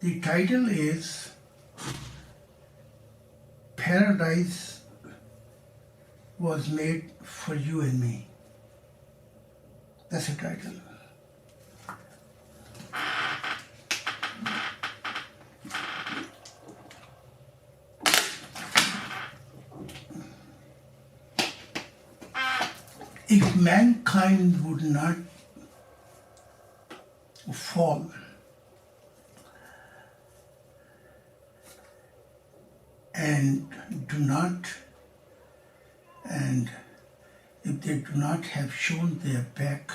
The title is Paradise Was Made for You and Me. That's the title. If mankind would not fall and if they do not have shown their back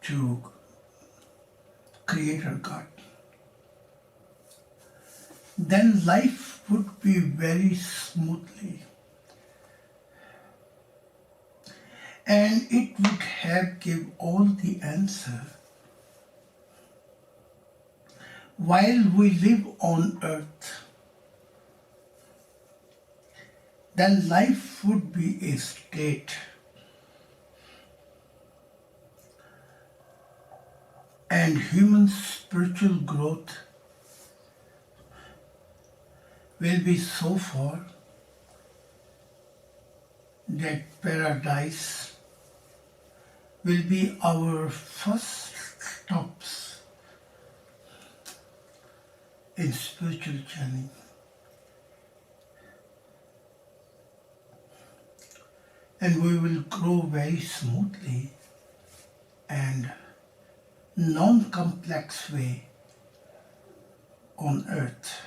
to Creator God, then life would be very smoothly, and it would have give all the answer. While we live on earth, then life would be a state, and human spiritual growth will be so far that paradise will be our first stops in spiritual journey. And we will grow very smoothly and non-complex way on earth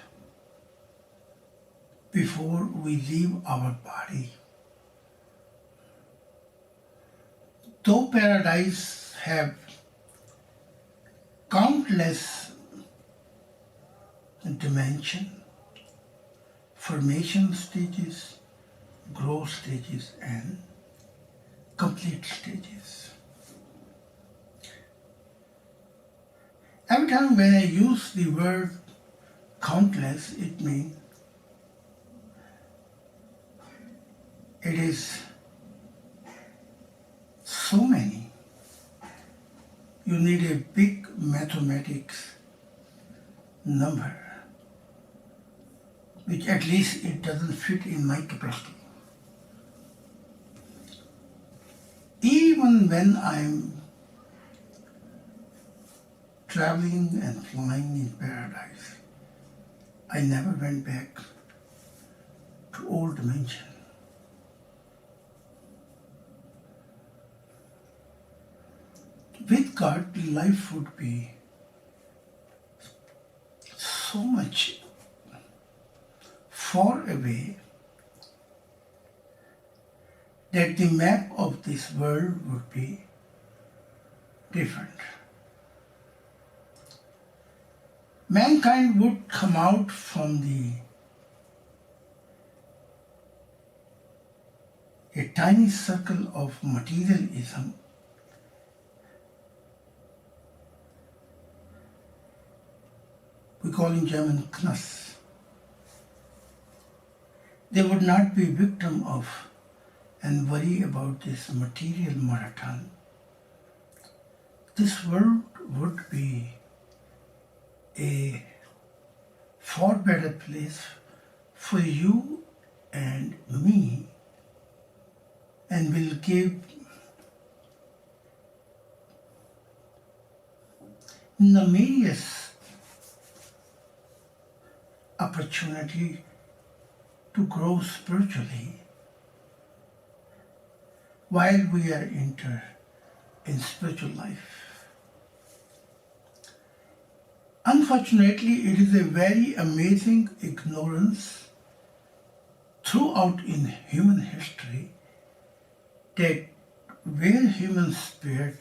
before we leave our body. Though paradise have countless dimension, formation stages, growth stages, and complete stages. Every time when I use the word countless, it means it is so many. You need a big mathematics number, which at least it doesn't fit in my capacity. Even when I'm traveling and flying in paradise, I never went back to old dimension. With God, life would be so much far away that the map of this world would be different. Mankind would come out from a tiny circle of materialism we call in German Knast. They would not be victim of and worry about this material marathon. This world would be a far better place for you and me, and will give numerous opportunity to grow spiritually while we are in spiritual life. Unfortunately, it is a very amazing ignorance throughout in human history that where human spirit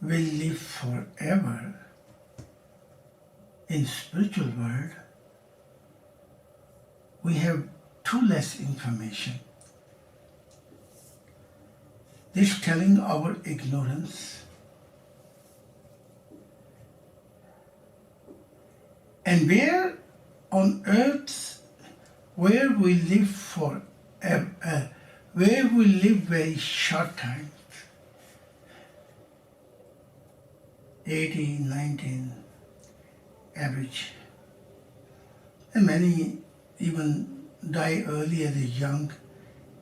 will live forever in spiritual world, we have too less information. This telling our ignorance. And where on earth, where we live forever, where we live very short time, 18, 19 average. And many even die early as a young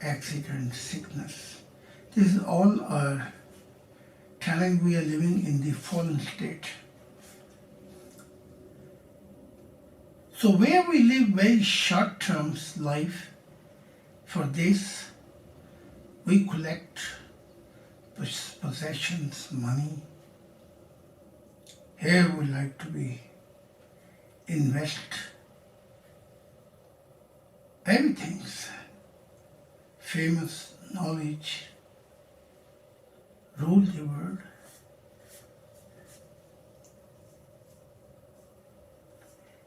accident, sickness. This is all our telling we are living in the fallen state. So where we live very short-term life, for this we collect possessions, money. Here we like to be invest everything, famous, knowledge, rule the world.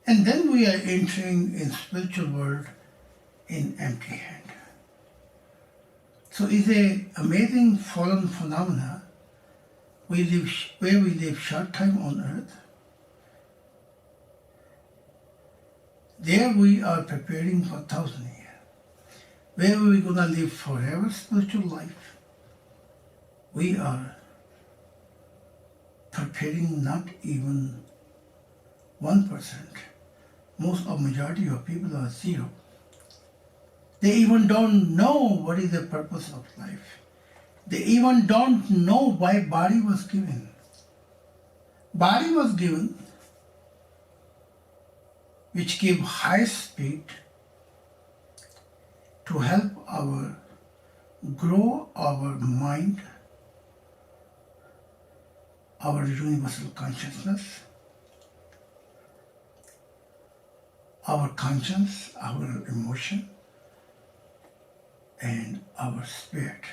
And then we are entering in spiritual world in empty hand. So it's an amazing fallen phenomena. We live where we live short time on earth. There we are preparing for 1,000 years. Where we gonna live forever spiritual life. We are preparing not even 1%. Most of majority of people are zero. They even don't know what is the purpose of life. They even don't know why body was given. Body was given which give high speed to help our grow our mind, our universal consciousness, our conscience, our emotion, and our spirit.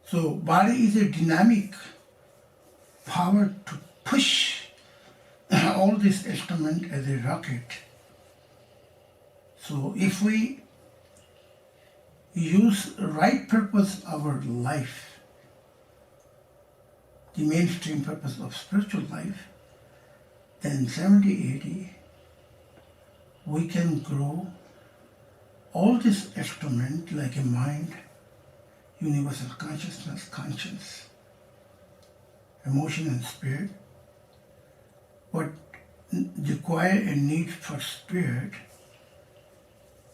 So body is a dynamic power to push all this instrument as a rocket. So if we use right purpose our life, the mainstream purpose of spiritual life, then 70, 80, we can grow all this instrument like a mind, universal consciousness, conscience, emotion and spirit. What require a need for spirit,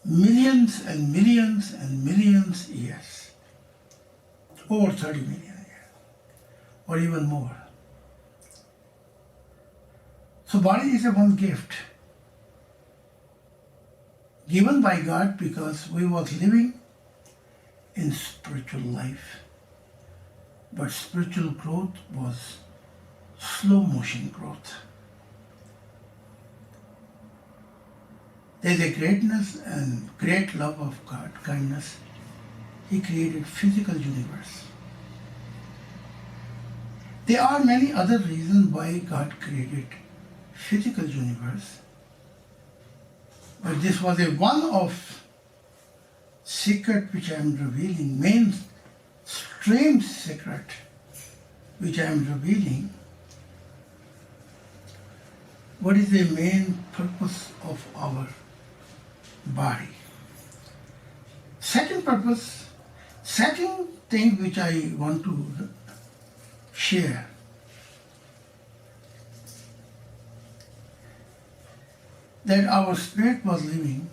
millions and millions and millions years, over 30 million years, or even more. So body is a one gift given by God because we was living in spiritual life. But spiritual growth was slow motion growth. There's a greatness and great love of God, kindness. He created physical universe. There are many other reasons why God created physical universe. But this was a one of secret which I am revealing, main strange secret which I am revealing. What is the main purpose of our body? Second purpose, second thing which I want to share. That our spirit was living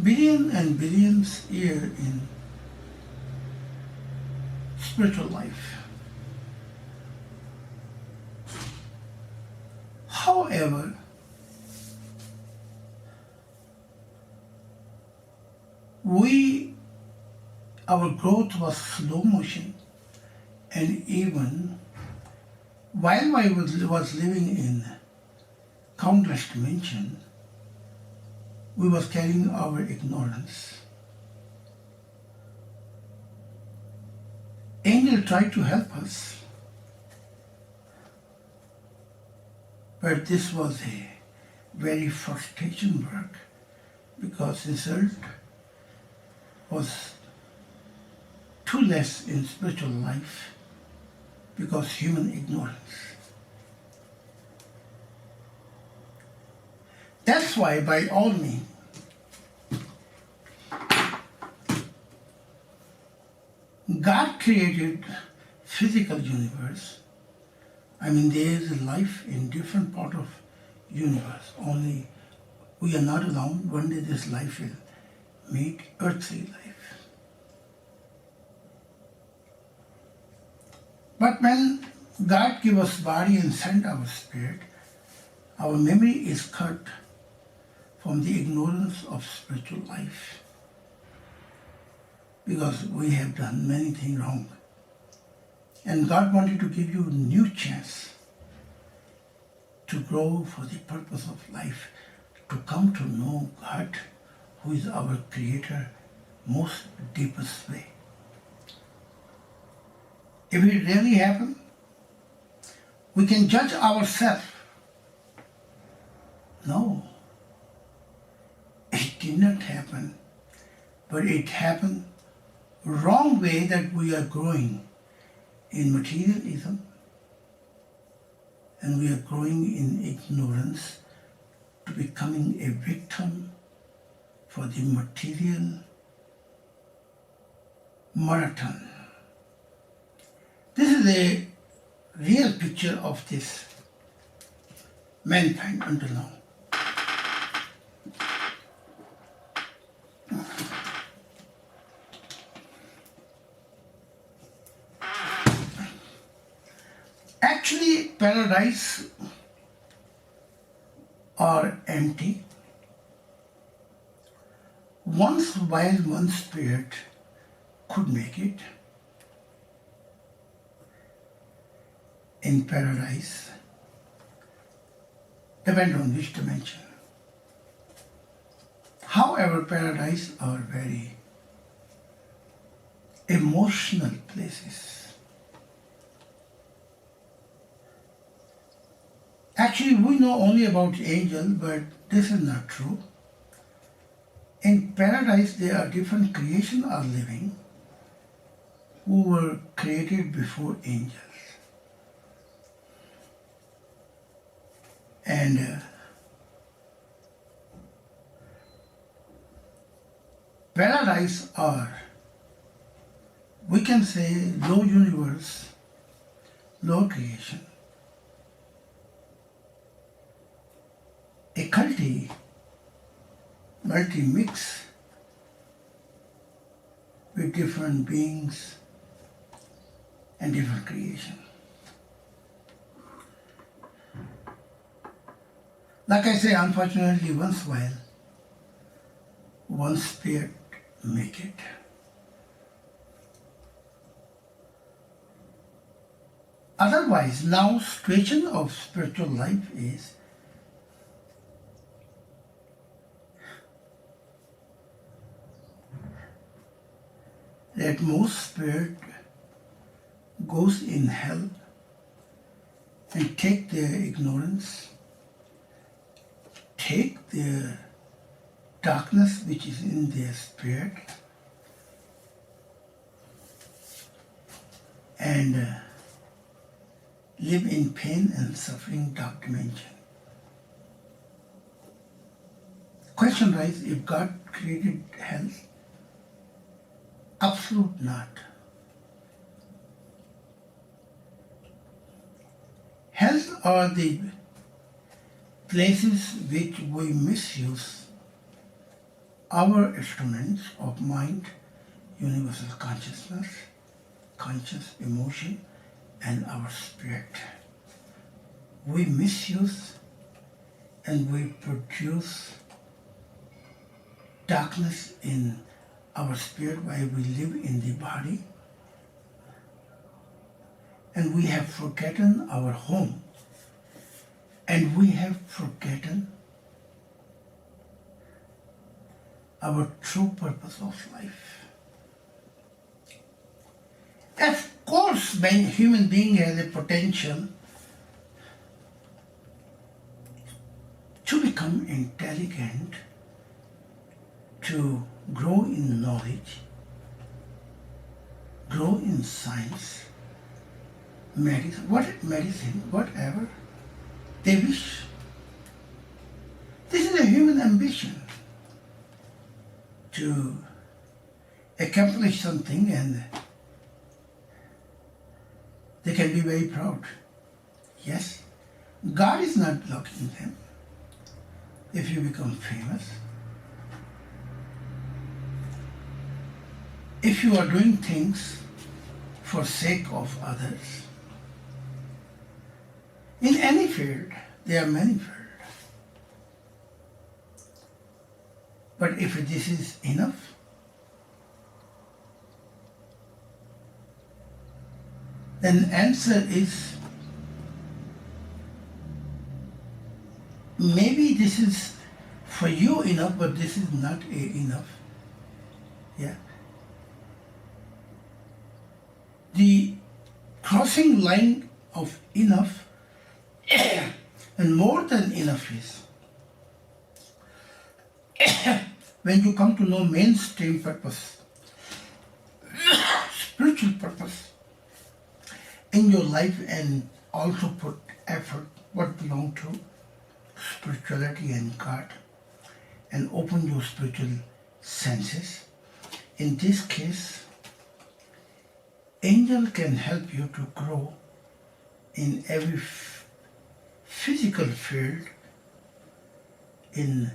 billions and billions years in spiritual life. However, our growth was slow motion, and even while I was living in countless dimensions, we was carrying our ignorance. Angel tried to help us, but this was a very frustration work because result was too less in spiritual life because human ignorance. That's why by all means, God created physical universe. I mean, there is life in different part of universe. Only we are not alone. One day this life will meet earthly life. But when God give us body and send our spirit, our memory is cut from the ignorance of spiritual life because we have done many things wrong. And God wanted to give you a new chance to grow for the purpose of life, to come to know God, who is our Creator, most deepest way. If it really happened, we can judge ourselves. No, it did not happen, but it happened wrong way that we are growing in materialism and we are growing in ignorance to becoming a victim for the material marathon. This is a real picture of this mankind until now. Actually, paradise are empty. Once while one spirit could make it in paradise, depend on which dimension. However, paradise are very emotional places. Actually, we know only about angel, but this is not true. In paradise, there are different creations are living who were created before angels. And paradise are, we can say, low universe, low creation. A multi-mix with different beings and different creation. Like I say, unfortunately, once while, one spirit make it. Otherwise, now situation of spiritual life is that most spirit goes in hell and take their ignorance, take their darkness which is in their spirit and live in pain and suffering dark dimension. Question arises, if God created hell? Absolute not. Hells are the places which we misuse our instruments of mind, universal consciousness, conscious emotion, and our spirit. We misuse and we produce darkness in our spirit while we live in the body, and we have forgotten our home, and we have forgotten our true purpose of life. Of course, being human being has a potential to become intelligent, to grow in knowledge, grow in science, medicine, whatever they wish. This is a human ambition to accomplish something and They can be very proud. Yes, God is not blocking them. If you become famous, if you are doing things for sake of others, in any field, there are many fields. But if this is enough, then answer is maybe this is for you enough, but this is not enough. Yeah. The crossing line of enough and more than enough is when you come to know mainstream purpose, spiritual purpose in your life, and also put effort what belong to spirituality and God, and open your spiritual senses. In this case, angel can help you to grow in every physical field, in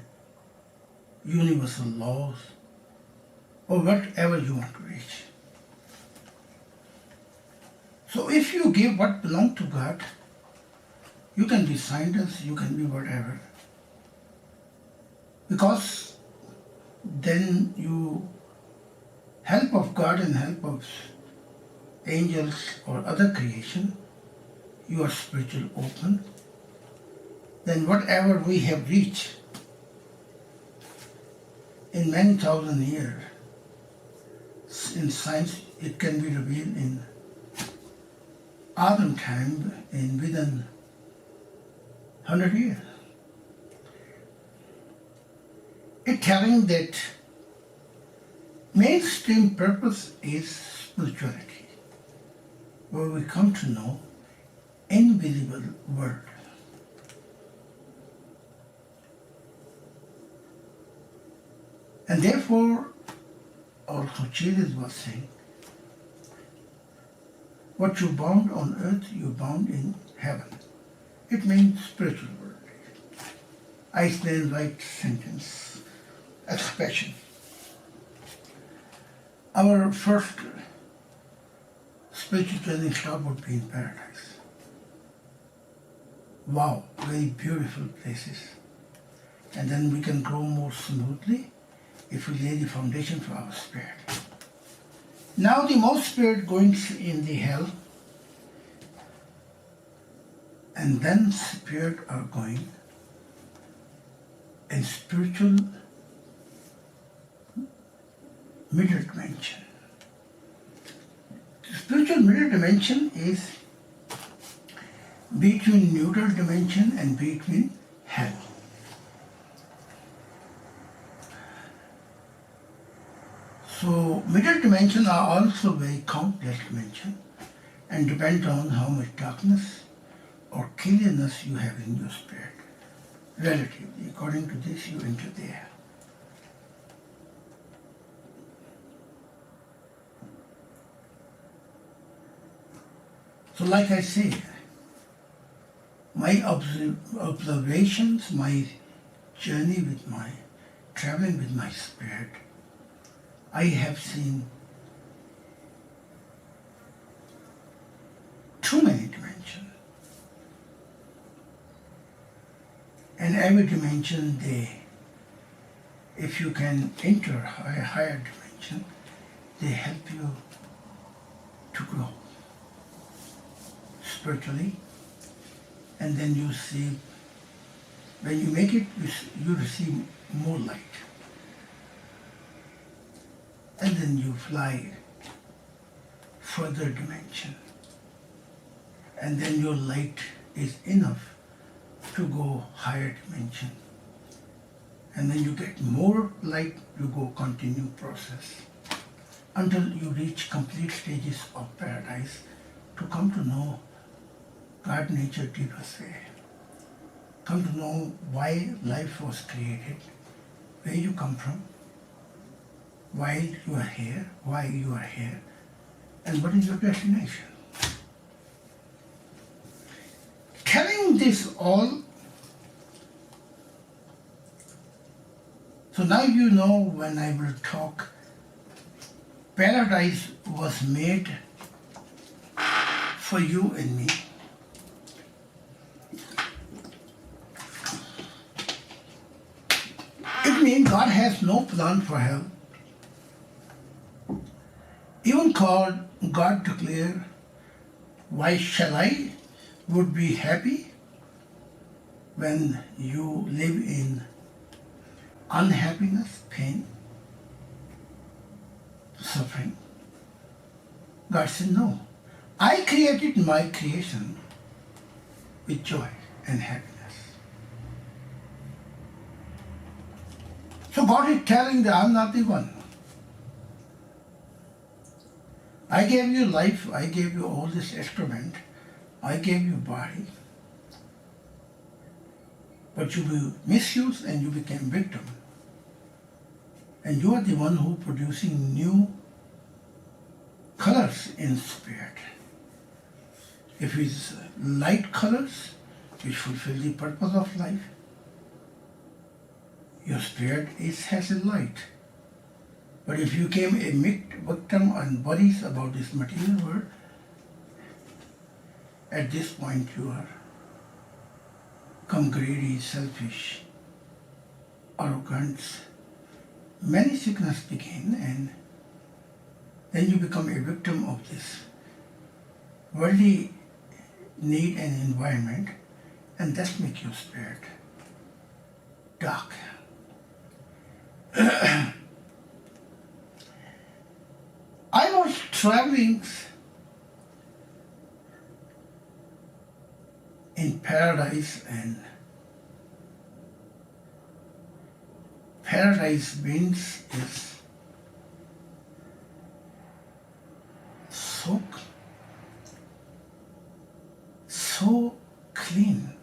universal laws, or whatever you want to reach. So if you give what belongs to God, you can be scientists, you can be whatever. Because then you help of God and help of angels or other creation, you are spiritual open. Then whatever we have reached in many thousand years, in science, it can be revealed in Adam time in within 100 years. It telling that mainstream purpose is spirituality, where we come to know invisible world. And therefore, also Jesus was saying, what you bound on earth, you bound in heaven. It means spiritual world. I explain right sentence, expression. Our first spiritual training stop would be in paradise. Wow, very beautiful places. And then we can grow more smoothly if we lay the foundation for our spirit. Now the most spirit going in the hell, and then spirit are going in spiritual middle dimension. The spiritual middle dimension is between neutral dimension and between hell. So middle dimension are also very complex dimension and depend on how much darkness or clearness you have in your spirit. Relatively, according to this, you enter there. So like I say, my observations, my journey with my, traveling with my spirit, I have seen too many dimensions. And every dimension, if you can enter a higher dimension, they help you to grow spiritually. And then you see, when you make it, you receive more light. And then you fly further dimension. And then your light is enough to go higher dimension. And then you get more light, you go continue process until you reach complete stages of paradise to come to know God nature deepest way. Come to know why life was created, where you come from, why you are here, and what is your destination. Knowing this all, so now you know when I will talk, paradise was made for you and me. It means God has no plan for hell. Even God declared, why shall I would be happy when you live in unhappiness, pain, suffering? God said, no. I created my creation with joy and happiness. So God is telling that I'm not the one. I gave you life, I gave you all this excrement, I gave you body, but you misused and you became victim. And you are the one who producing new colors in spirit. If it's light colors, which fulfill the purpose of life, your spirit has a light. But if you became a victim and worries about this material world, at this point you are become greedy, selfish, arrogant. Many sickness begin, and then you become a victim of this worldly need and environment, and that makes your spirit dark. I was traveling in paradise, and paradise means is so clean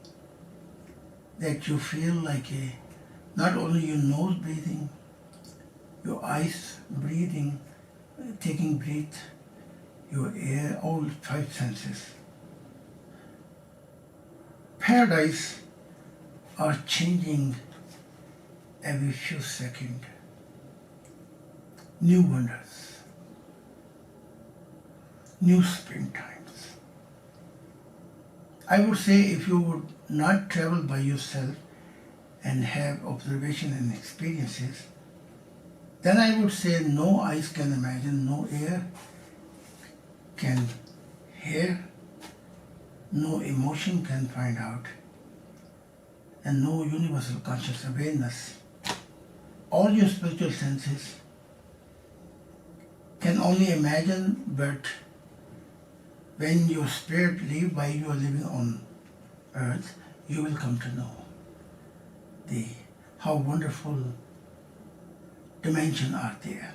that you feel like not only your nose breathing, your eyes breathing, taking breath, your air, all 5 senses. Paradise are changing every few seconds. New wonders, new springtimes. I would say if you would not travel by yourself and have observation and experiences, then I would say no eyes can imagine, no ear can hear, no emotion can find out, and no universal conscious awareness. All your spiritual senses can only imagine, but when your spirit lives while you are living on earth, you will come to know how wonderful dimensions are there.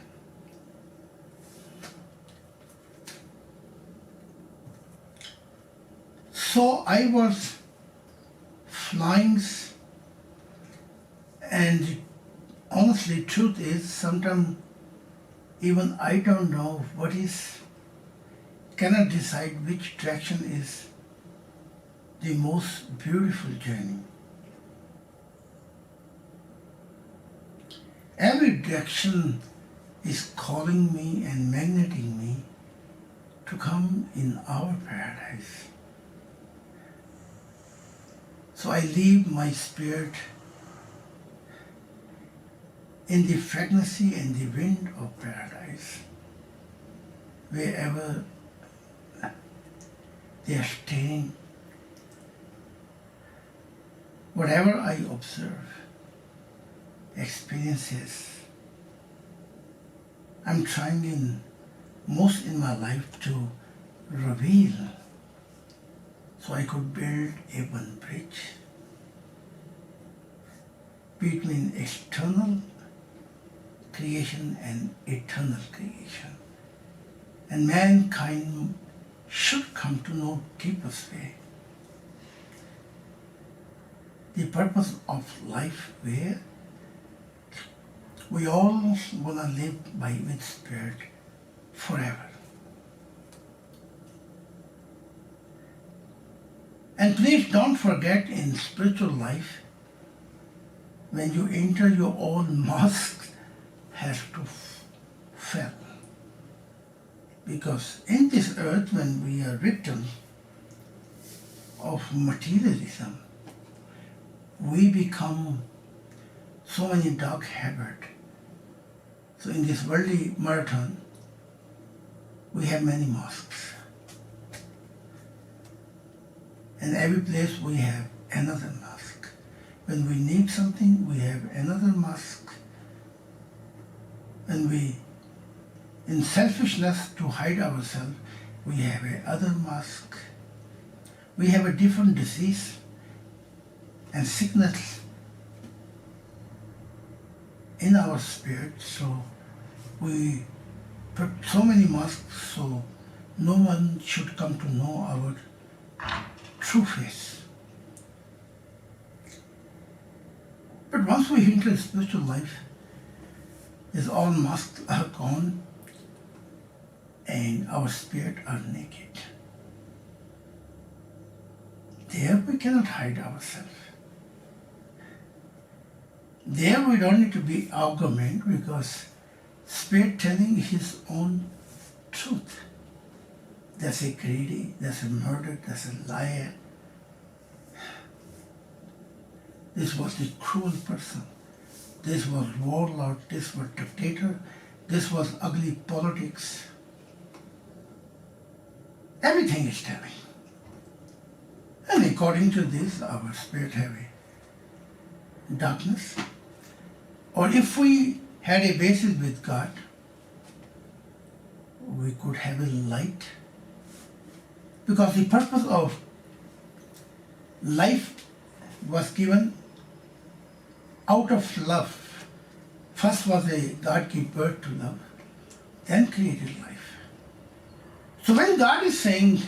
So I was flying, and honestly, truth is, sometimes even I don't know cannot decide which direction is the most beautiful journey. Every direction is calling me and magneting me to come in our paradise. So I leave my spirit in the fragrancy and the wind of paradise, wherever they are staying. Whatever I observe, experiences, I'm trying most in my life to reveal, so I could build a one bridge between external creation and eternal creation. And mankind should come to know deepest way the purpose of life, where we all want to live with spirit forever. And please don't forget, in spiritual life, when you enter, your own mask has to fall. Because in this earth, when we are victims of materialism, we become so many dark habits. So in this worldly marathon, we have many masks. And every place we have another mask. When we need something, we have another mask. When we, in selfishness to hide ourselves, we have another mask. We have a different disease and sickness in our spirit, so we put so many masks so no one should come to know our true face. But once we enter spiritual life, these all masks are gone and our spirit are naked. There we cannot hide ourselves. There we don't need to be argument because Spirit telling his own truth. That's a greedy, that's a murderer, that's a liar. This was the cruel person. This was warlord, this was dictator, this was ugly politics. Everything is telling. And according to this, our spirit have a darkness. Or if we had a basis with God, we could have a light. Because the purpose of life was given out of love. First was a God gave birth to love, then created life. So when God is saying,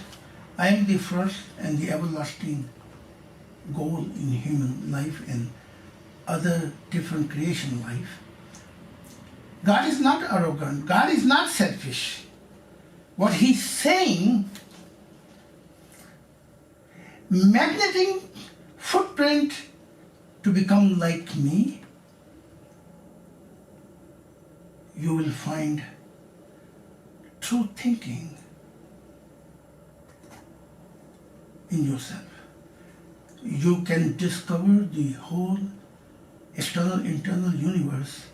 I am the first and the everlasting goal in human life and other different creation life, God is not arrogant, God is not selfish. What he's saying, magnetic footprint to become like me, you will find true thinking in yourself. You can discover the whole external, internal universe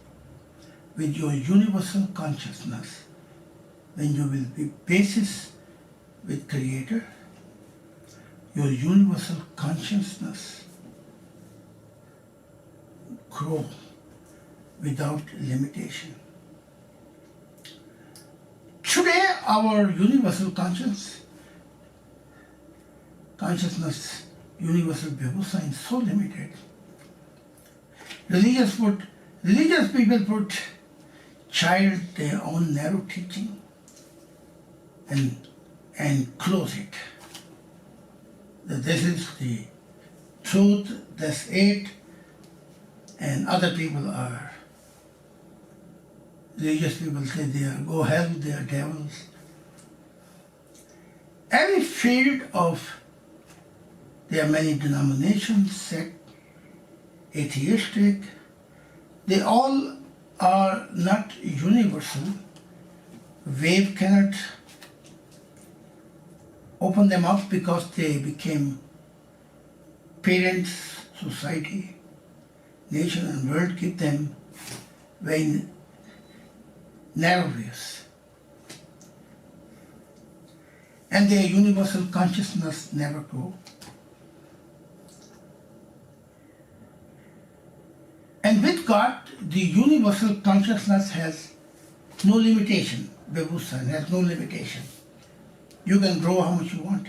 with your universal consciousness when you will be basis with Creator. Your universal consciousness grow without limitation. Today, our universal consciousness, universal Bevusha is so limited. Religious people put child their own narrow teaching and close it. That this is the truth, that's it, and other people are, religious people say they are go hell, they are devils. Every field of, there are many denominations, sect, atheistic, they all are not universal. Wave cannot open them up because they became parents, society, nation and world keep them very narrow views. And their universal consciousness never grow. And with God, the universal consciousness has no limitation. Bevusha has no limitation. You can grow how much you want.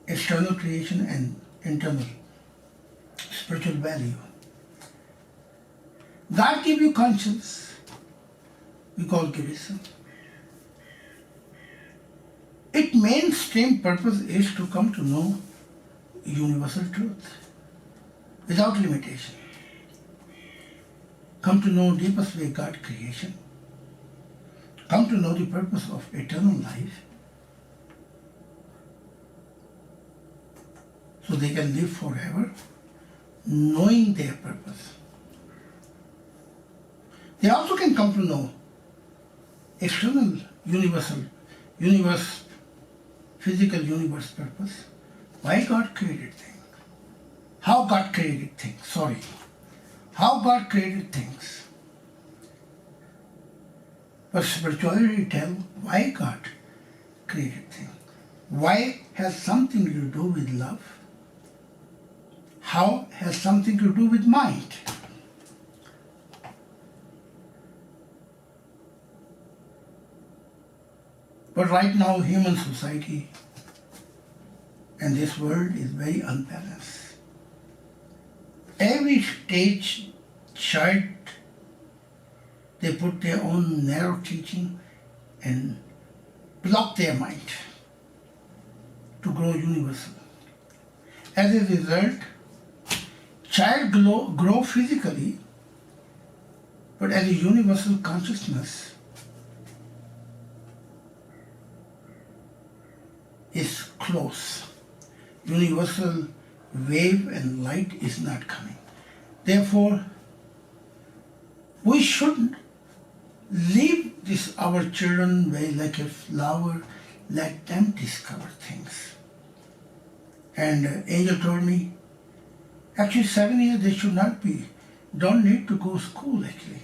External creation and internal spiritual value. God gave you conscience. We call Girism. Its mainstream purpose is to come to know universal truth without limitation. Come to know deepest way God creation. Come to know the purpose of eternal life. so they can live forever, knowing their purpose. They also can come to know external universe, physical universe purpose, why God created things, how God created things, how God created things. But spirituality tells why God created things. Why has something to do with love. How has something to do with mind. But right now, human society and this world is very unbalanced. Every stage child, they put their own narrow teaching and block their mind to grow universal. As a result, child grow physically, but as a universal consciousness is close. Universal wave and light is not coming. Therefore, we should leave our children way like a flower, let them discover things. And angel told me, actually 7 years they should not don't need to go to school actually.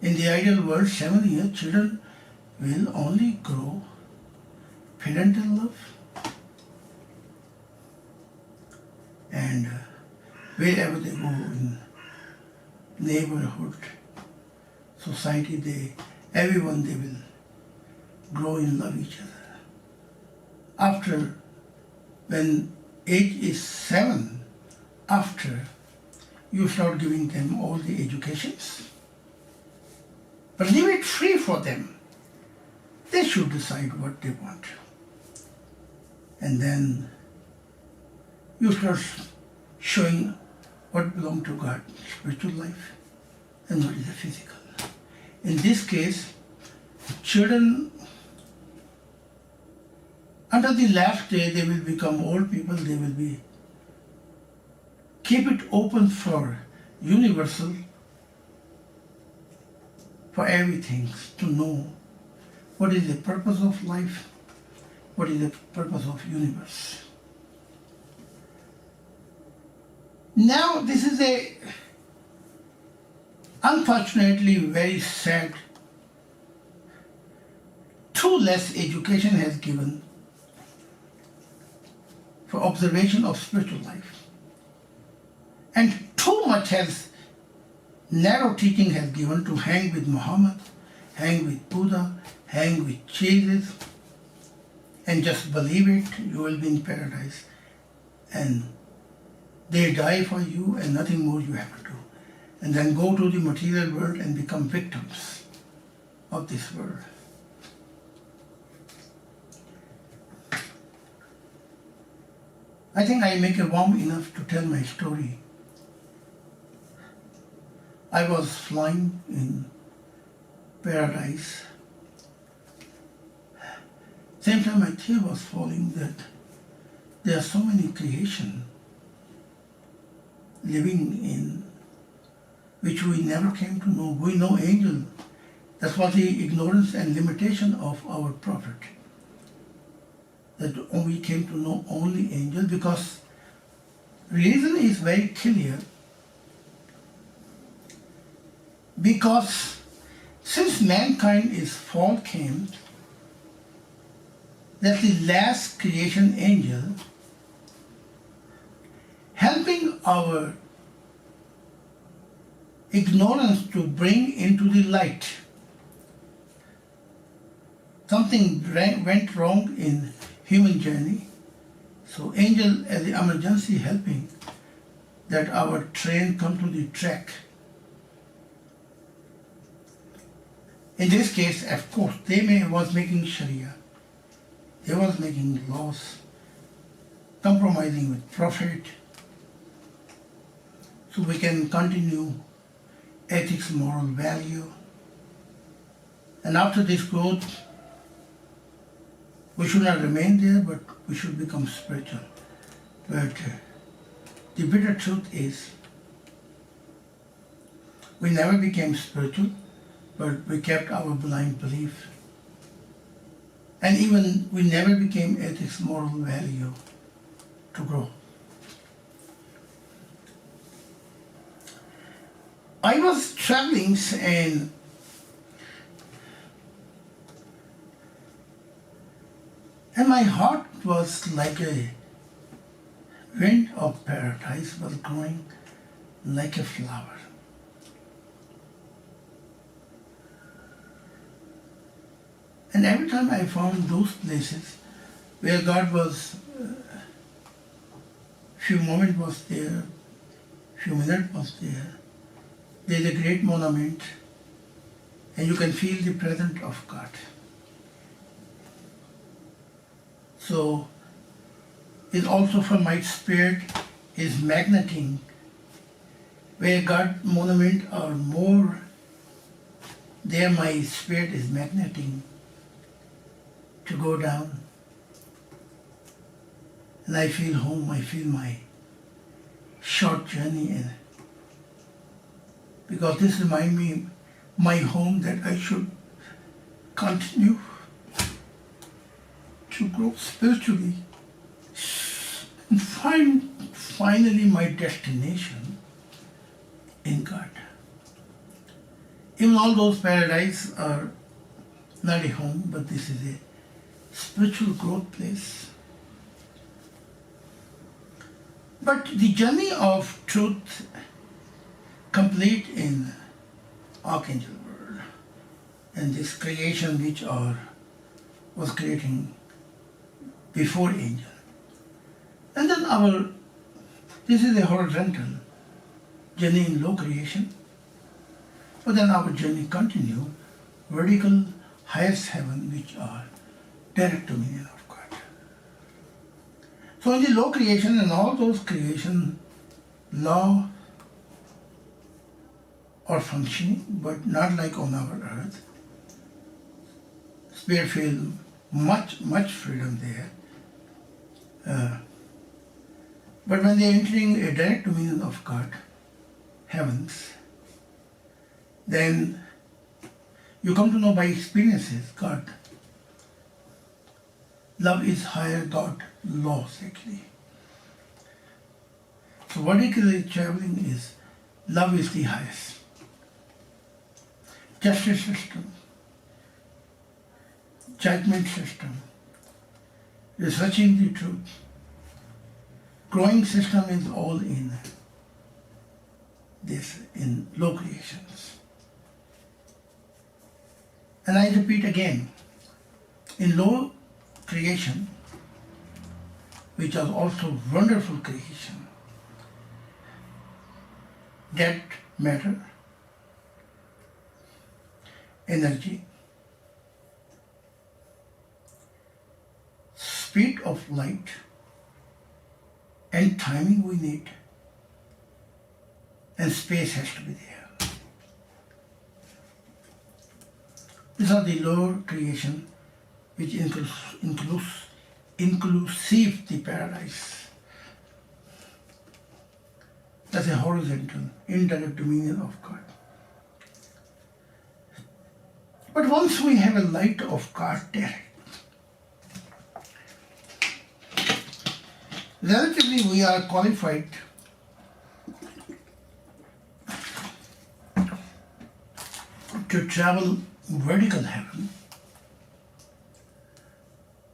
In the ideal world, 7 years children will only grow parental love and wherever they go in neighborhood, society, everyone they will grow in love each other. After, when age is 7, after you start giving them all the educations, but leave it free for them. They should decide what they want. And then you start showing what belongs to God, spiritual life, and what is the physical. In this case, children, until the last day, they will become old people, they will keep it open for universal, for everything, to know what is the purpose of life, what is the purpose of universe. Now, this is unfortunately very sad. Too less education has given for observation of spiritual life. And too much narrow teaching has given to hang with Muhammad, hang with Buddha, hang with Jesus, and just believe it, you will be in paradise. And they die for you and nothing more you have to do. And then go to the material world and become victims of this world. I think I make it warm enough to tell my story. I was flying in paradise. Same time my tear was falling that there are so many creation living in which we never came to know. We know angel. That's what the ignorance and limitation of our prophet. That we came to know only angel, because reason is very clear. Because since mankind is fall came, that the last creation angel helping our ignorance to bring into the light. Something went wrong in human journey. So angel as the emergency helping that our train come to the track. In this case, of course, was making Sharia. They was making laws, compromising with Prophet. So we can continue ethics, moral value. And after this growth, we should not remain there, but we should become spiritual. But the bitter truth is, we never became spiritual, but we kept our blind belief. And even we never became ethics, moral value to grow. I was traveling and my heart was like a wind of paradise was growing like a flower. And every time I found those places where God was, few moments was there, few minutes was there, there's a great monument, and you can feel the presence of God. So, it's also for my spirit is magneting, where God monument are more, there my spirit is magneting to go down. And I feel home, I feel my short journey in. Because this reminds me my home that I should continue to grow spiritually and find finally my destination in God. Even all those paradises are not a home, but this is a spiritual growth place. But the journey of truth complete in Archangel world and this creation which was creating before angel. And then this is a horizontal journey in low creation, but then our journey continue vertical highest heaven which are direct dominion of God. So in the low creation and all those creation law are functioning, but not like on our earth. Spirit feel much freedom there. But when they are entering a direct dominion of God, heavens, then you come to know by experiences God. Love is higher God laws actually. So vertically traveling is love is the highest. Justice system, judgment system, researching the truth, growing system is all in this, in low creations. And I repeat again, in low creation, which is also wonderful creation, that matter, energy, speed of light, and timing we need, and space has to be there. These are the lower creation which inclusive the paradise. That's a horizontal, indirect dominion of God. But once we have a light of God there, relatively we are qualified to travel vertical heaven,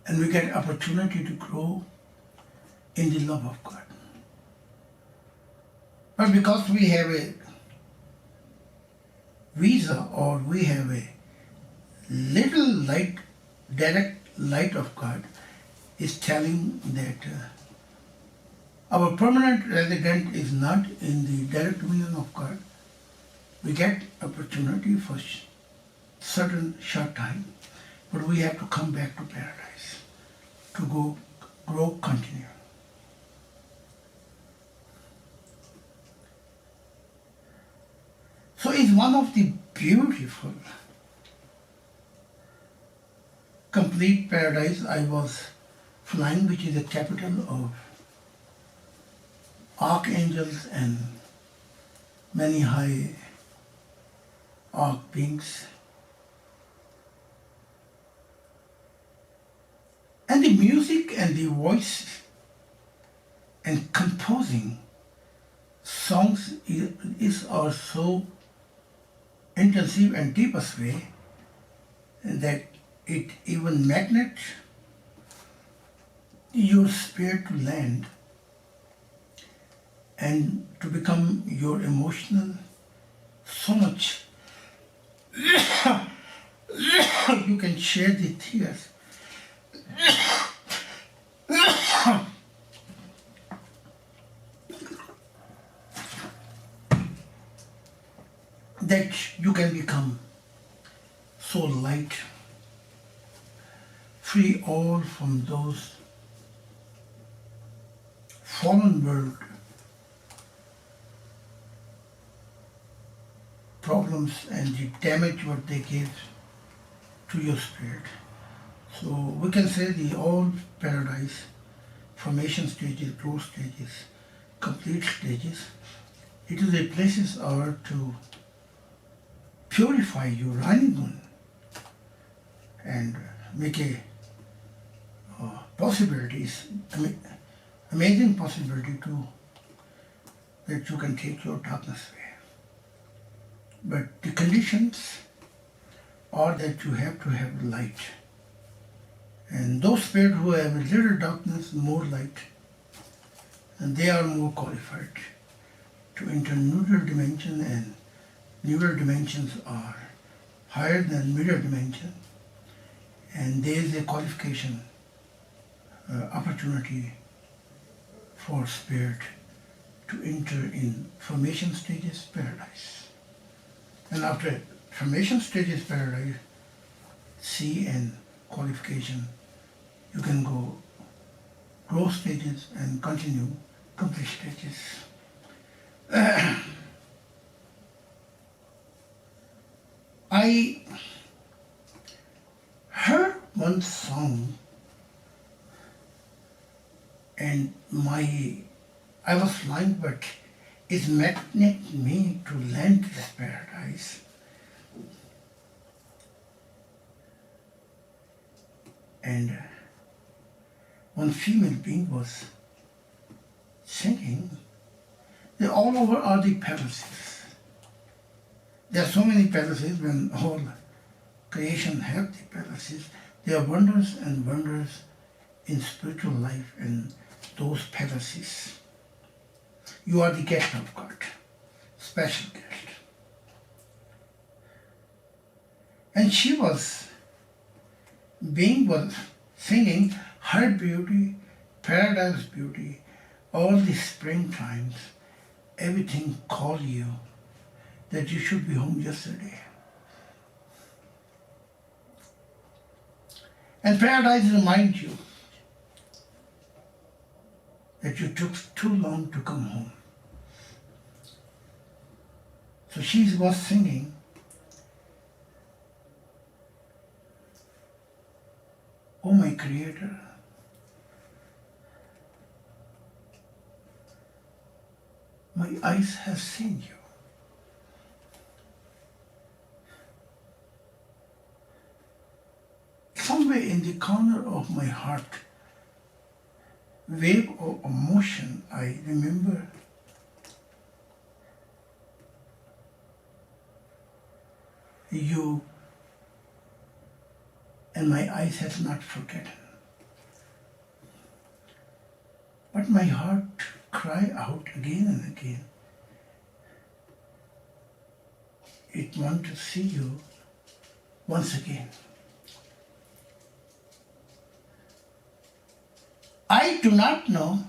and we get opportunity to grow in the love of God. But because we have a visa or we have a little light, direct light of God is telling that our permanent resident is not in the direct dominion of God. We get opportunity for certain short time, but we have to come back to paradise to grow, continue. So it's one of the beautiful, complete paradise I was flying, which is the capital of archangels and many high archbeings. And the music and the voice and composing songs is also intensive and deepest way that it even magnets your spirit to land and to become your emotional so much you can share the tears that you can become so light, free all from those fallen world problems and the damage what they give to your spirit. So we can say the all paradise, formation stages, growth stages, complete stages, it is a places are to purify you, Ranigun, and make a possibilities, amazing possibility to that you can take your darkness away. But the conditions are that you have to have light. And those spirits who have a little darkness, more light, and they are more qualified to enter neutral dimension, and neutral dimensions are higher than middle dimension, and there is a qualification opportunity for spirit to enter in formation stages paradise. And after formation stages paradise, C and qualification, you can go growth stages and continue complete stages. I heard one song and I was flying, but it magneted me to land this paradise. And one female being was singing. They all over are the palaces. There are so many palaces. When all creation have the palaces, there are wonders and wonders in spiritual life and those palaces. You are the guest of God, special guest. And she was singing her beauty, paradise beauty, all the spring times, everything call you that you should be home yesterday. And paradise reminds you that you took too long to come home. So she was singing, "Oh my Creator, my eyes have seen you. Somewhere in the corner of my heart, wave of emotion, I remember you, and my eyes have not forgotten. But my heart cry out again and again. It wants to see you once again. I do not know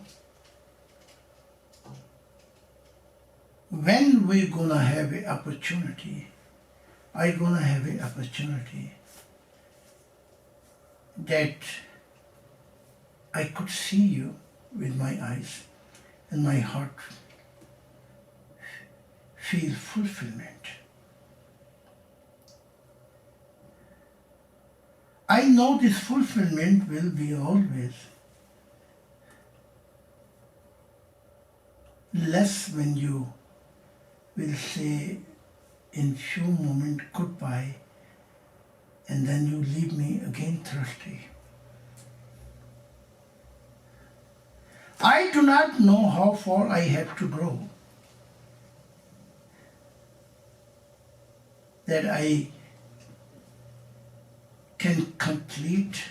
when we're gonna have an opportunity. I'm gonna have an opportunity that I could see you with my eyes and my heart feel fulfillment. I know this fulfillment will be always less when you will say in few moments goodbye and then you leave me again thirsty. I do not know how far I have to grow, that I can complete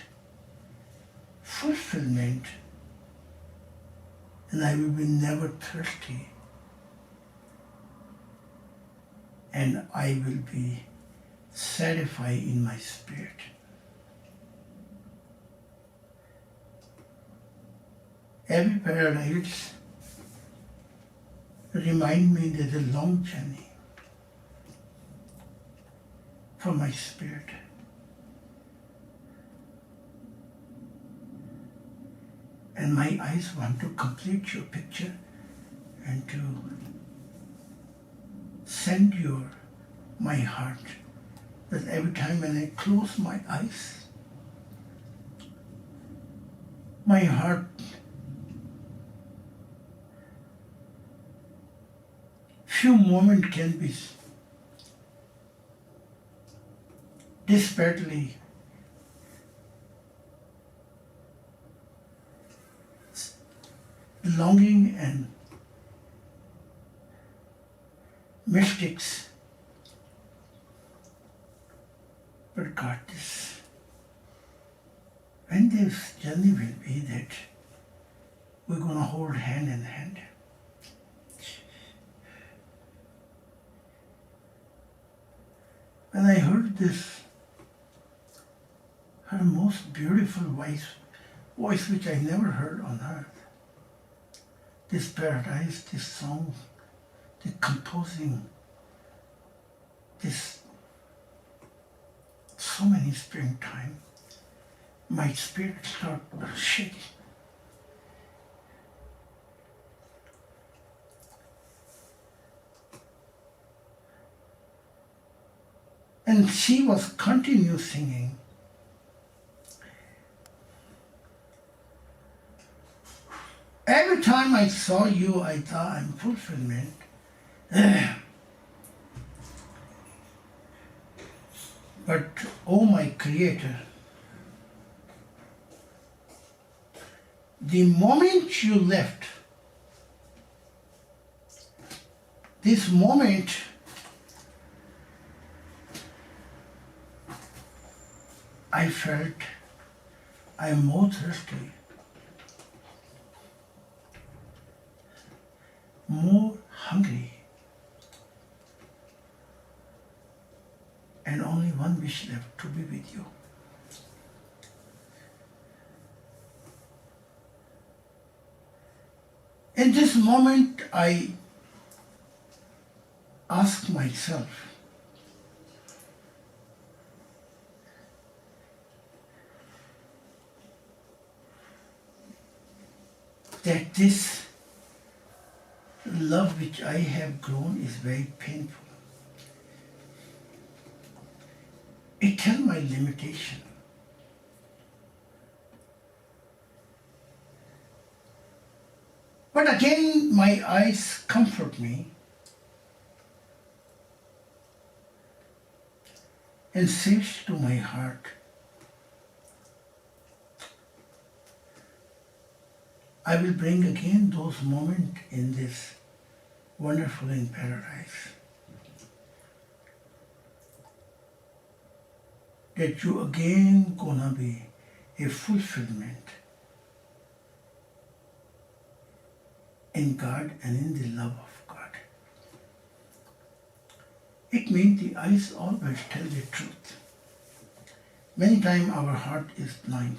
fulfillment and I will be never thirsty and I will be satisfied in my spirit. Every paradise remind me that a long journey for my spirit. And my eyes want to complete your picture and to send my heart, that every time when I close my eyes, my heart few moments can be desperately longing and mystics. But God, when this journey will be that we're going to hold hand in hand. When I heard this, her most beautiful voice which I never heard on earth, this paradise, this song, the composing, this so many springtime, my spirit started shaking. And she was continue singing. Every time I saw you, I thought I'm fulfillment. But, oh my Creator, the moment you left, this moment I felt I am more thirsty, more hungry, and only one wish left, to be with you. In this moment, I ask myself, that this love which I have grown is very painful. It tells my limitation. But again, my eyes comfort me and says to my heart, I will bring again those moments in this wonderful in paradise, that you again gonna be a fulfillment in God and in the love of God. It means the eyes always tell the truth. Many times our heart is blind.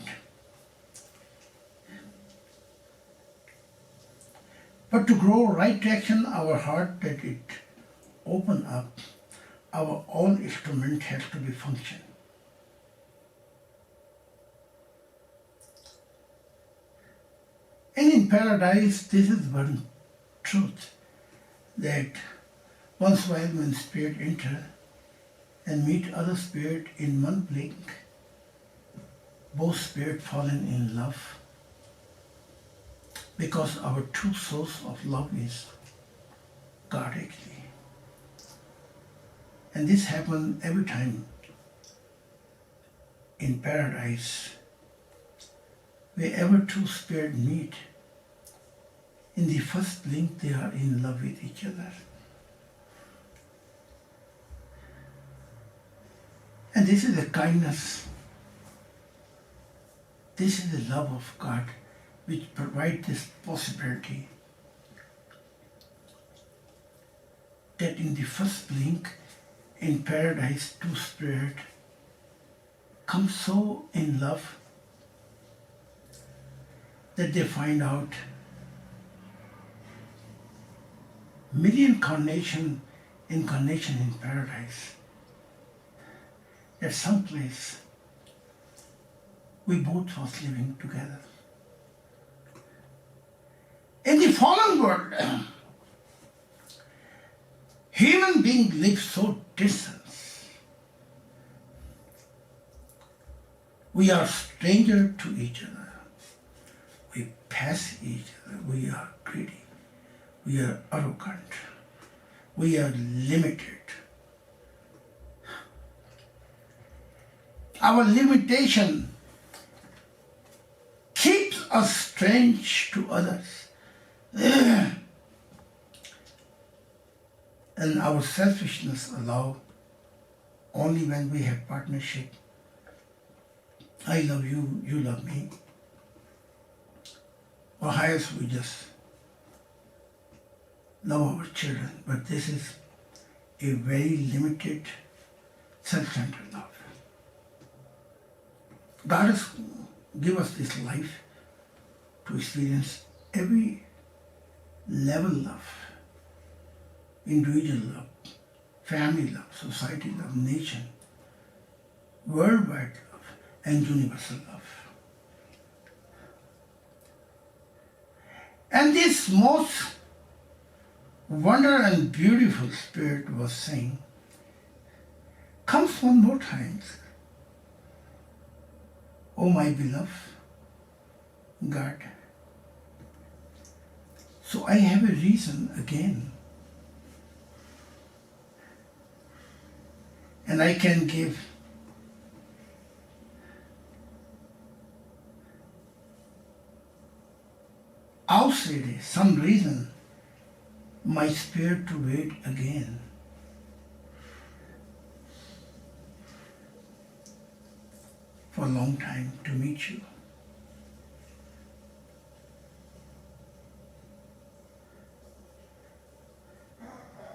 But to grow right direction, our heart, that it open up, our all instrument has to be function. And in paradise, this is one truth, that once while when spirit enter and meet other spirit in one blink, both spirit fallen in love, because our true source of love is God actually. And this happens every time in paradise. Wherever two spirits meet, in the first blink they are in love with each other. And this is the kindness, this is the love of God which provides this possibility that in the first blink in paradise two spirits come so in love that they find out million incarnation in paradise, at some place we both was living together. In the fallen world, human beings live so distant. We are stranger to each other. We pass each other. We are greedy. We are arrogant. We are limited. Our limitation keeps us strange to others. And our selfishness allow only when we have partnership. I love you, you love me. Or highest we just love our children. But this is a very limited, self-centered love. God has given us this life to experience every level love, individual love, family love, society love, nation, worldwide love, and universal love. And this most wonder and beautiful spirit was saying, comes one more time. Oh my beloved God. So I have a reason again. And I can give outside some reason my spirit to wait again. For a long time to meet you.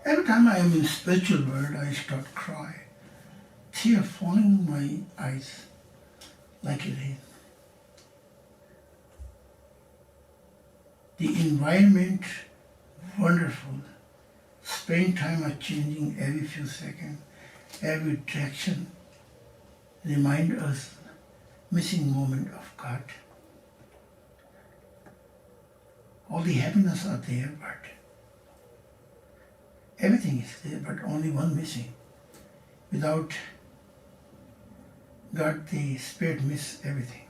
Every time I am in spiritual world, I start cry. Tears falling my eyes like it is. The environment, wonderful. Spring time are changing every few seconds. Every direction remind us missing moment of God. All the happiness are there, but everything is there, but only one missing. Without God, the spirit miss everything.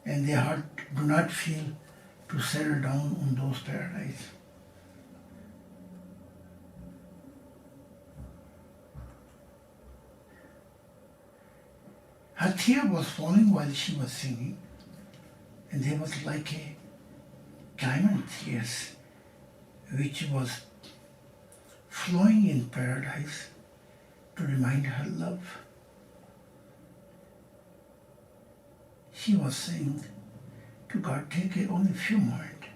And their heart do not feel to settle down on those paradise. Her tear was falling while she was singing, and there was like a diamond tears which was flowing in paradise to remind her love. She was saying to God, take only a few moments.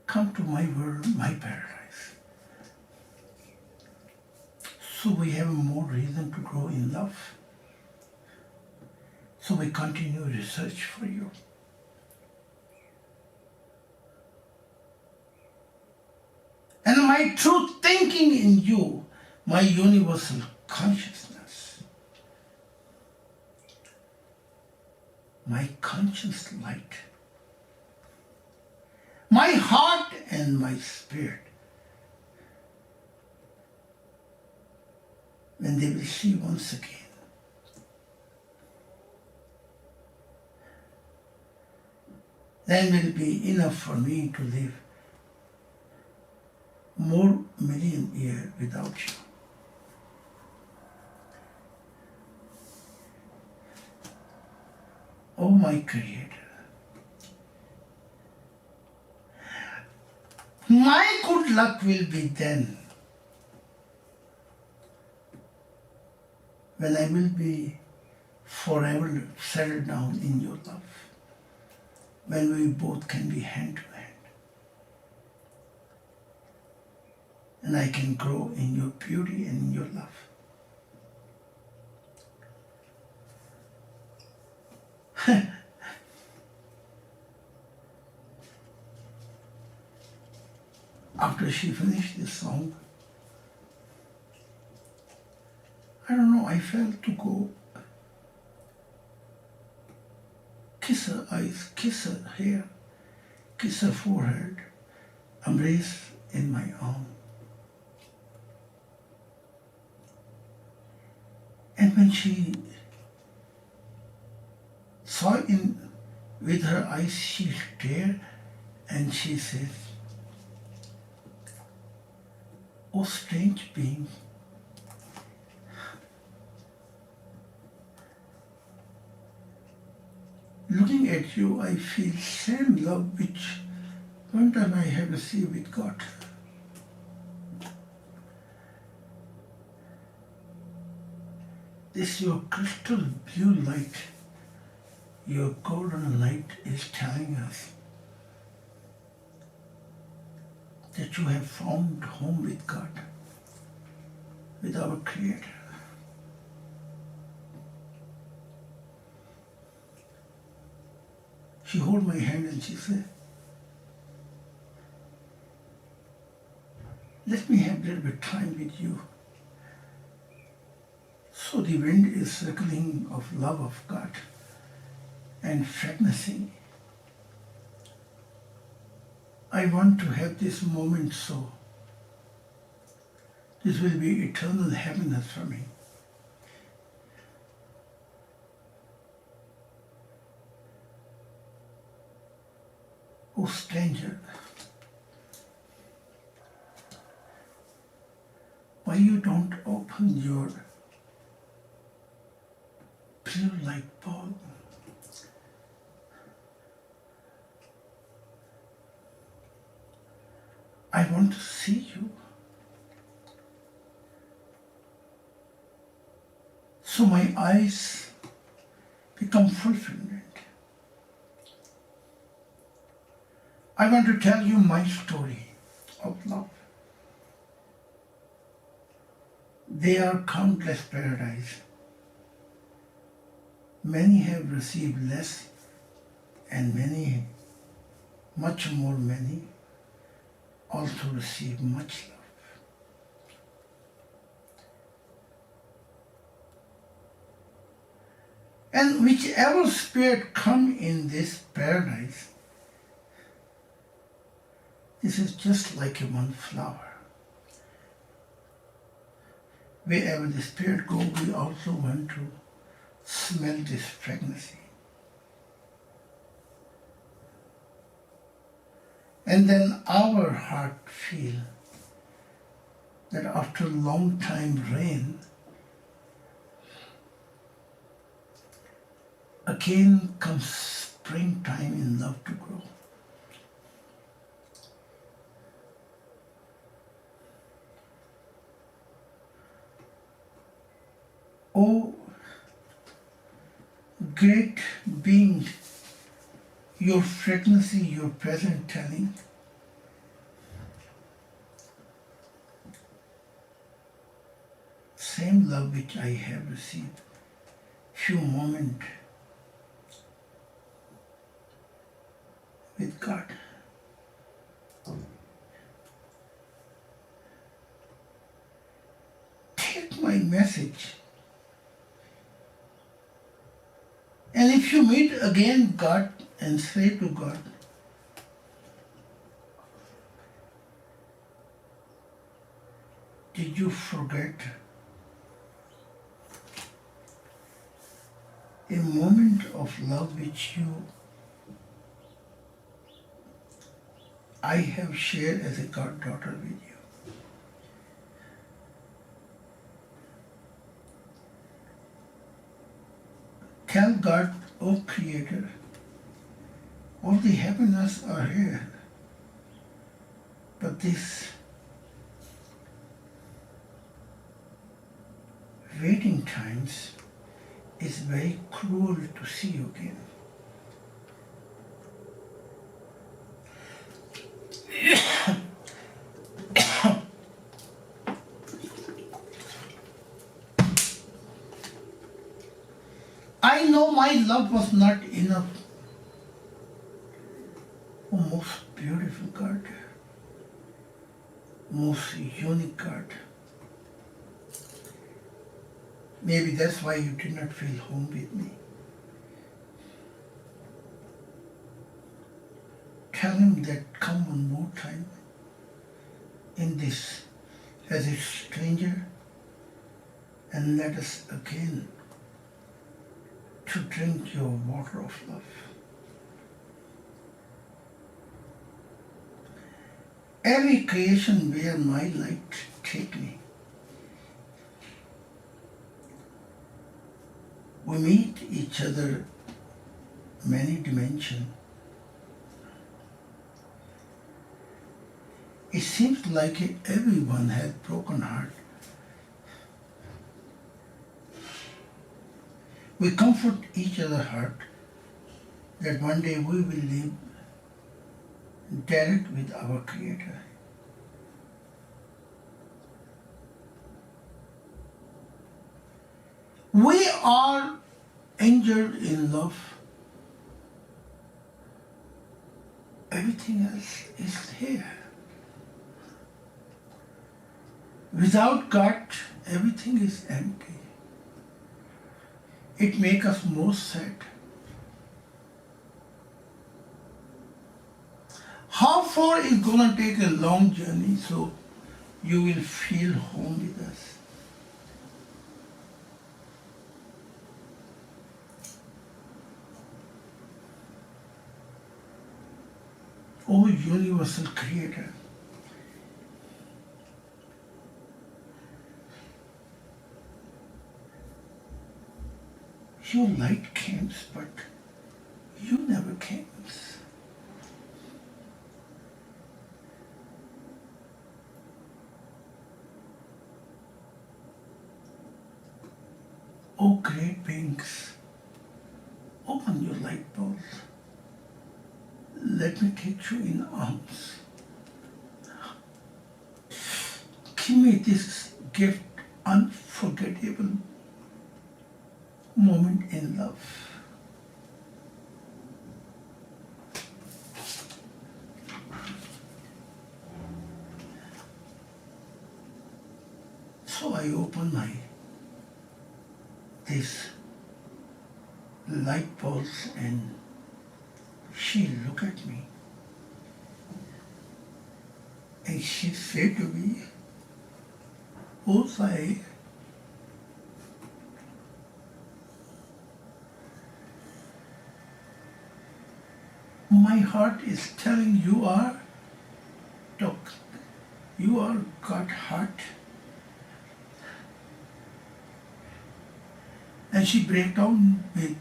Come to my world, my paradise. So we have more reason to grow in love. So we continue research for you. And my true thinking in you, my universal consciousness, my conscious light, my heart and my spirit, when they will see once again, then will be enough for me to live more million years without you. Oh my Creator, my good luck will be then when I will be forever settled down in your love, when we both can be hand to hand, and I can grow in your beauty and in your love. After she finished this song, I don't know, I felt to go kiss her eyes, kiss her hair, kiss her forehead, embrace in my arm. And when she saw in with her eyes, she stared and she said, "Oh strange being, looking at you, I feel same love which one time I have received with God. This your crystal blue light, your golden light is telling us that you have found home with God, with our Creator. She held my hand and she said, let me have a little bit of time with you. So the wind is circling of love of God and fragrancy. I want to have this moment, so this will be eternal happiness for me. Oh stranger, why you don't open your pure light ball? I want to see you. So my eyes become fulfillment. I want to tell you my story of love. There are countless paradises. Many have received less, and many, much more many, also receive much love. And whichever spirit come in this paradise, this is just like a one flower. Wherever the spirit go, we also want to smell this fragrancy. And then our heart feel that after a long time rain, again comes springtime in love to grow. Oh, great being, your fragrancy, your present telling, same love which I have received, few moments with God. Take my message. And if you meet again God and say to God, did you forget a moment of love which I have shared as a goddaughter with you? Tell God, oh Creator, all the happiness are here, but this waiting times is very cruel to see you again. I know my love was not enough. Oh, most beautiful God, most unique God. Maybe that's why you did not feel home with me. Tell him that come one more time in this as a stranger and let us again to drink your water of love. Every creation where my light take me. We meet each other many dimensions. It seems like everyone has broken heart. We comfort each other's heart that one day we will live direct with our Creator. We are injured in love. Everything else is here. Without God, everything is empty. It makes us most sad. How far is gonna take a long journey so you will feel home with us? O universal Creator, your light comes, but you never came. O great beings, open your light balls. Let me take you in arms. Give me this gift, unforgettable moment in love. So I open this light pulse and she looked at me and she said to me, "Oh Zahid, my heart is telling you are got heart." And she broke down with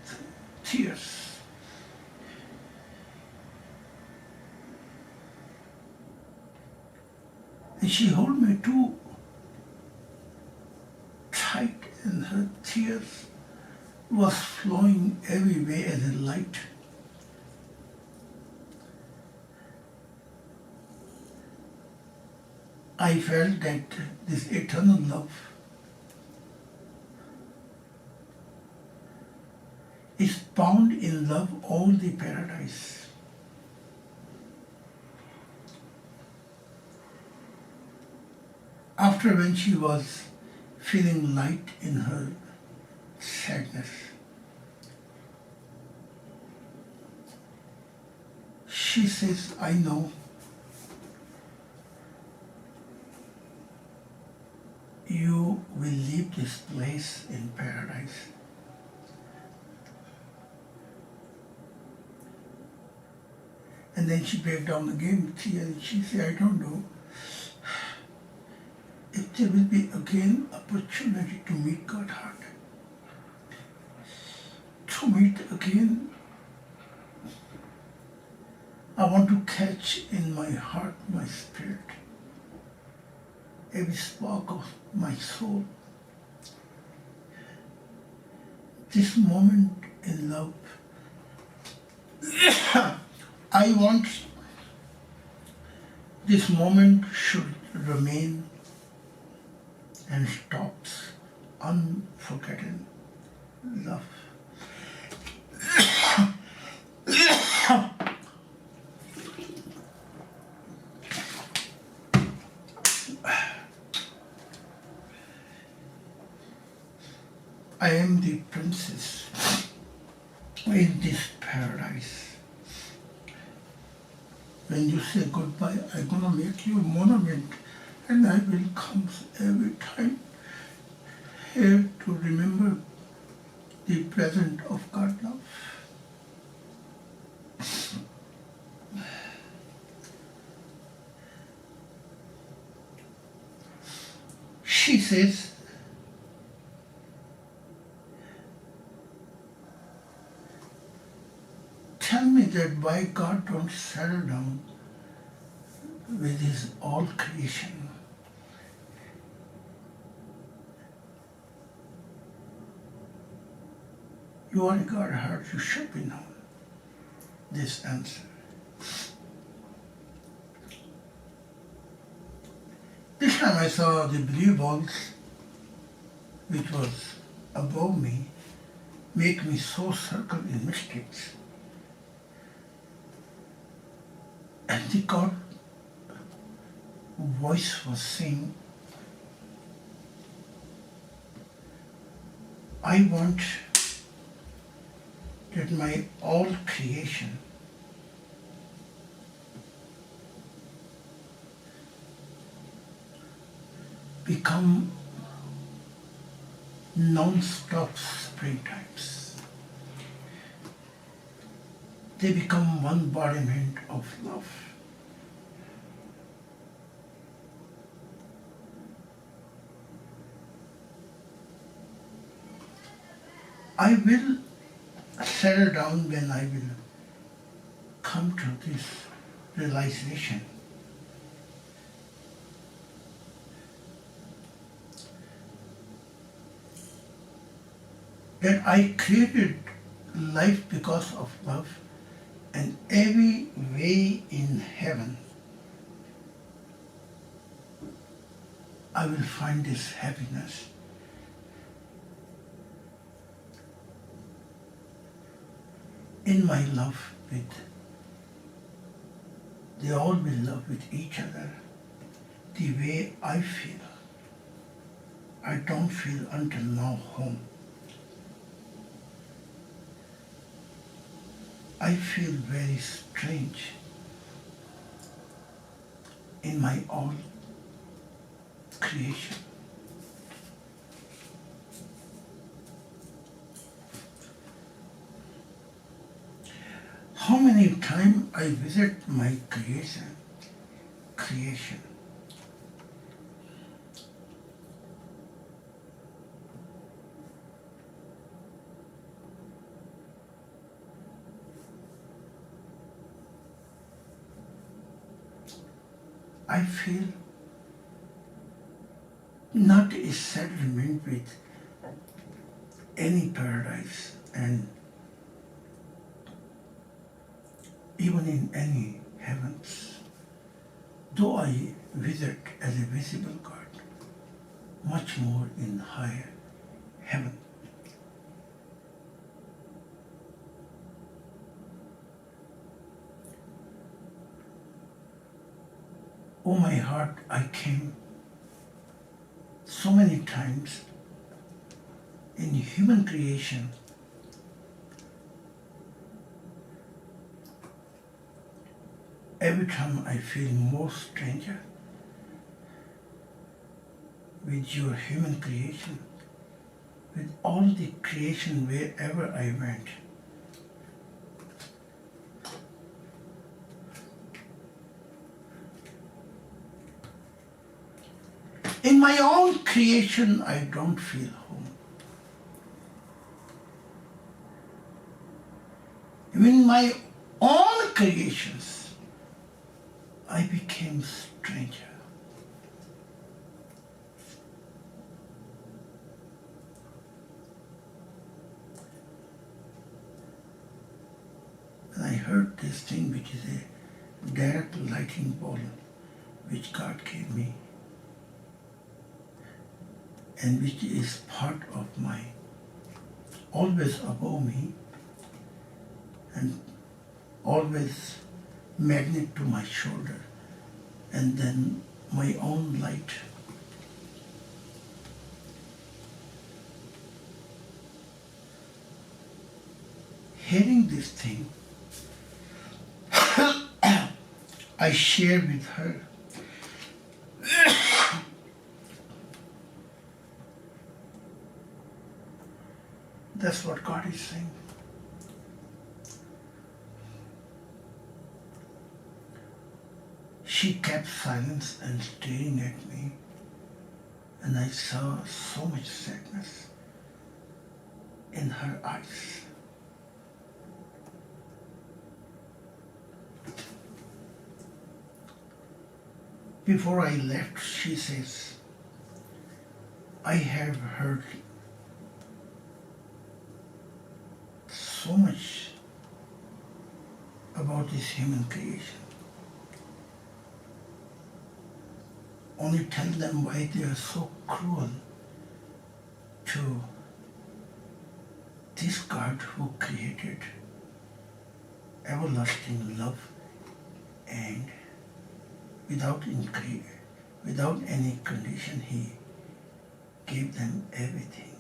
tears. And she held me too tight and her tears was flowing everywhere as a light. I felt that this eternal love is bound in love all the paradise. After when she was feeling light in her sadness, she says, "I know you will leave this place in paradise. And then she broke down again with tears and she said, "I don't know if there will be again opportunity to meet God heart, to meet again. I want to catch in my heart, my spirit, every spark of my soul. This moment in love, I want this moment should remain and stops unforgotten love. I am the princess in this paradise. When you say goodbye, I'm gonna make you a monument, and I will come every time here to remember the present of God love. She says, tell me that why God don't settle down with his all creation. You are a God heart, you should be known this answer. This time I saw the blue balls which was above me make me so circle in mistakes. And the God voice was saying, I want that my all creation become non-stop springtimes. They become one embodiment of love. I will settle down when I will come to this realization. That I created life because of love, and every way in heaven I will find this happiness. In my love with, they all will love with each other the way I feel. I don't feel until now home. I feel very strange in my all creation. How many times I visit my creation, I feel not a settlement with any paradise, and even in any heavens, though I visit as a visible God, much more in higher heaven. Oh my heart, I came so many times in human creation every time I feel more stranger with your human creation, with all the creation wherever I went. In my own creation, I don't feel home. Even my own creations, I became stranger. And I heard this thing, which is a direct lighting ball, which God gave me, and which is part of my, always above me, and always magnet to my shoulder, and then my own light. Hearing this thing, I share with her. That's what God is saying. She kept silence and staring at me, and I saw so much sadness in her eyes. Before I left, she says, I have heard so much about this human creation. Only tell them why they are so cruel to this God who created everlasting love, and without any condition, He gave them everything.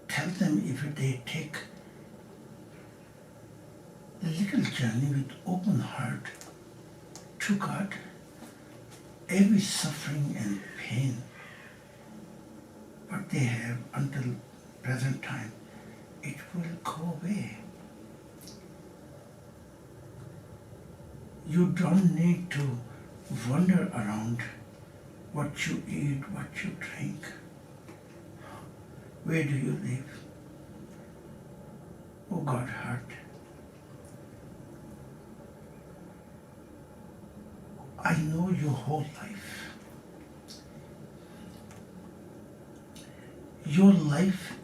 Tell them if they take a little journey with open heart to God, every suffering and pain what they have until present time, it will go away. You don't need to wander around what you eat, what you drink. Where do you live? Oh God, heart. I know your whole life. Your life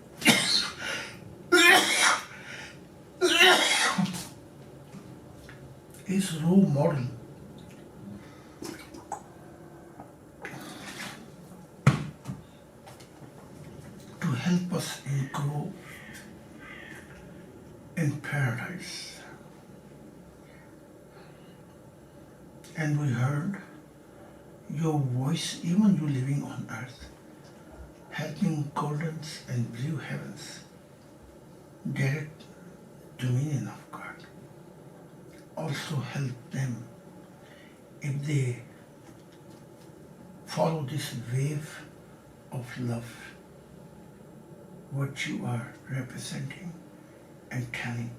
is role model to help us grow in paradise. And we heard your voice, even you living on earth, helping golden and blue heavens, direct dominion of God. Also help them if they follow this wave of love, what you are representing and telling.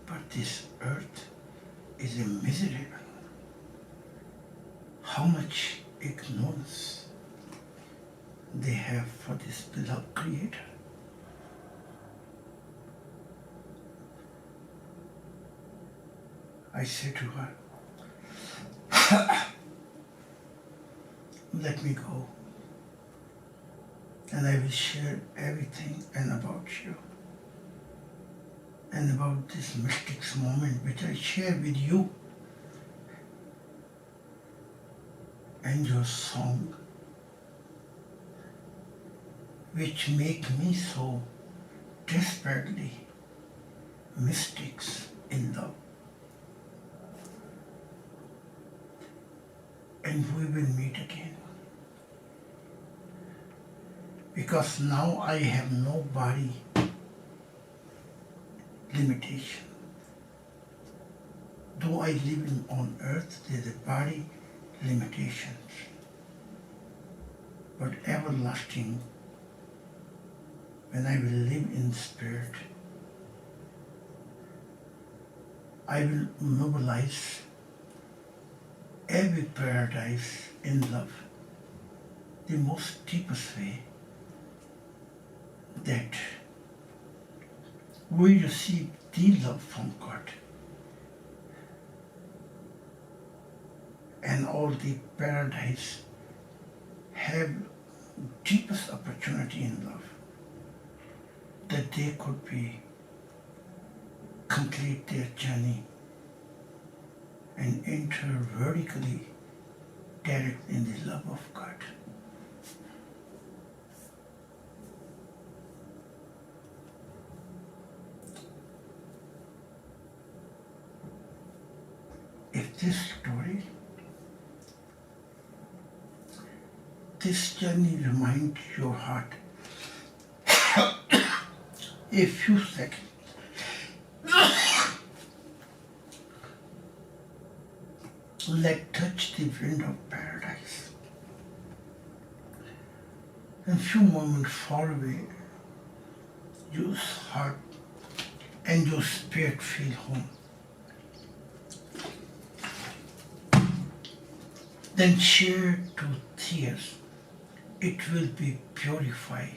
But this earth is a miserable. How much ignorance they have for this beloved Creator. I say to her, let me go, and I will share everything and about you, and about this mystics moment which I share with you, and your song, which make me so desperately mystics in love. And we will meet again. Because now I have no body limitation. Though I live on earth, there is a body limitations. But everlasting, when I will live in spirit, I will mobilize every paradise in love, the most deepest way, that we receive the love from God, and all the paradise have deepest opportunity in love, that they could be complete their journey and enter vertically direct in the love of God. If this journey reminds your heart a few seconds, let touch the wind of paradise. In few moments far away, your heart and your spirit feel home. Then share to tears. It will be purify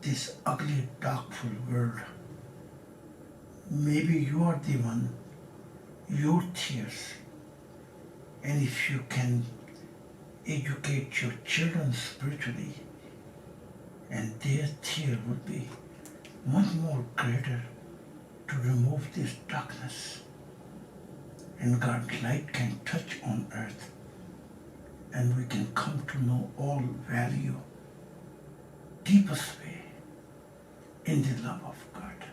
this ugly, darkful world. Maybe you are the one, your tears. And if you can educate your children spiritually, and their tear would be much more greater to remove this darkness. And God's light can touch on earth, and we can come to know all value, deepest way, in the love of God.